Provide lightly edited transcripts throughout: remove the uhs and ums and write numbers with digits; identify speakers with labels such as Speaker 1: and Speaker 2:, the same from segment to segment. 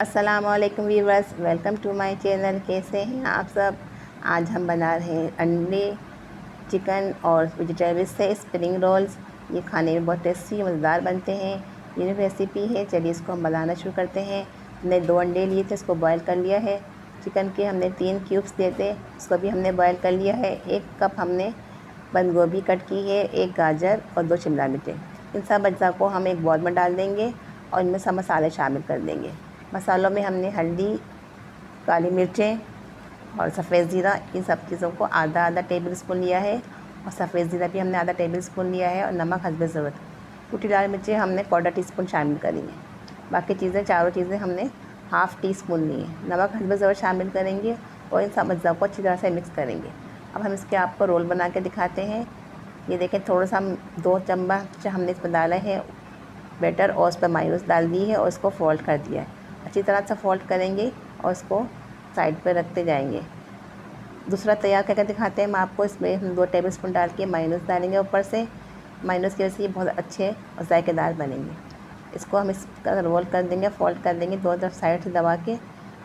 Speaker 1: अस्सलामुअलैकुम viewers, welcome to my channel. कैसे हैं आप सब। आज हम बना रहे हैं अंडे, चिकन और वेजिटेबल्स से स्प्रिंग रोल्स। ये खाने में बहुत टेस्टी मज़ेदार बनते हैं। ये रेसिपी है, चलिए इसको हम बनाना शुरू करते हैं। हमने 2 अंडे लिए थे, इसको बॉयल कर लिया है। चिकन के हमने 3 क्यूब्स दिए थे, उसको भी हमने बॉयल कर लिया है। 1 कप हमने बंद गोभी कट की है, 1 गाजर और 2 शिमला मिर्चें। इन सब अज्जा को हम एक बॉल में डाल देंगे और इनमें सब मसाले शामिल कर देंगे। मसालों में हमने हल्दी, काली मिर्चें और सफ़ेद ज़ीरा, इन सब चीज़ों को आधा आधा टेबल स्पून लिया है। और सफ़ेद ज़ीरा भी हमने आधा टेबल स्पून लिया है। और नमक हस्बे ज़रूरत। टूटी लाल मिर्चें हमने 1/4 टीस्पून शामिल करेंगे। बाकी चीज़ें, चारों चीज़ें हमने हाफ़ टी स्पून ली हैं। नमक हस्बे ज़रूरत शामिल करेंगे और इन सब अज्जा को अच्छी तरह से मिक्स करेंगे। अब हम इसके आपको रोल बना के दिखाते हैं। ये देखें, थोड़ा सा हम 2 चम्मच हमने इसमें डाला है बैटर और उस पर मायोनीज डाल दी है और इसको फोल्ड कर दिया है। अच्छी तरह से फोल्ड करेंगे और इसको साइड पर रखते जाएंगे। दूसरा तैयार करके दिखाते हैं हम आपको। इसमें हम 2 टेबलस्पून डाल के मायोनीज डालेंगे ऊपर से। मायोनीज की वजह से ये बहुत अच्छे और जायकेदार बनेंगे। इसको हम इसका रोल कर देंगे, फोल्ड कर देंगे दोनों तरफ साइड से दबा के।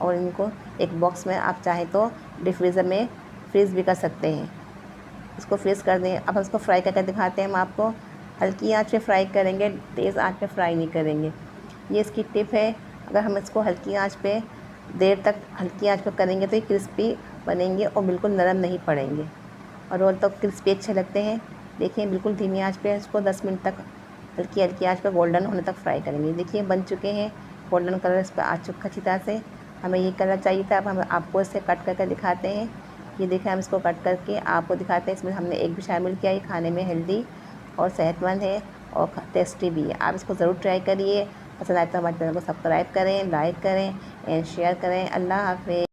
Speaker 1: और इनको एक बॉक्स में आप चाहें तो डीप फ्रीज़र में फ्रीज़ भी कर सकते हैं। इसको फ्रीज़ कर दें। अब हम इसको फ्राई करके दिखाते हैं हम आपको। हल्की आंच पे फ्राई करेंगे, तेज़ आंच पे फ्राई नहीं करेंगे। ये इसकी टिप है। अगर हम इसको हल्की आंच पे देर तक हल्की आंच पे करेंगे तो ये क्रिस्पी बनेंगे और बिल्कुल नरम नहीं पड़ेंगे। और रोल तो क्रिस्पी अच्छे लगते हैं। देखिए, बिल्कुल धीमी आंच पे इसको 10 मिनट तक हल्की हल्की आंच पे गोल्डन होने तक फ्राई करेंगे। देखिए, बन चुके हैं। गोल्डन कलर इस पर आ चुका अच्छी तरह से। हमें ये कलर चाहिए था। अब हम आपको इसे कट करके दिखाते हैं। ये देखिए, हम इसको कट करके आपको दिखाते हैं। इसमें हमने एग भी शामिल किया। ये खाने में हेल्दी और सेहतमंद है और टेस्टी भी है। आप इसको ज़रूर ट्राई करिए। पसंद आए तो हमारे चैनल को सब्सक्राइब करें, लाइक करें एंड शेयर करें। अल्लाह हाफ़िज़।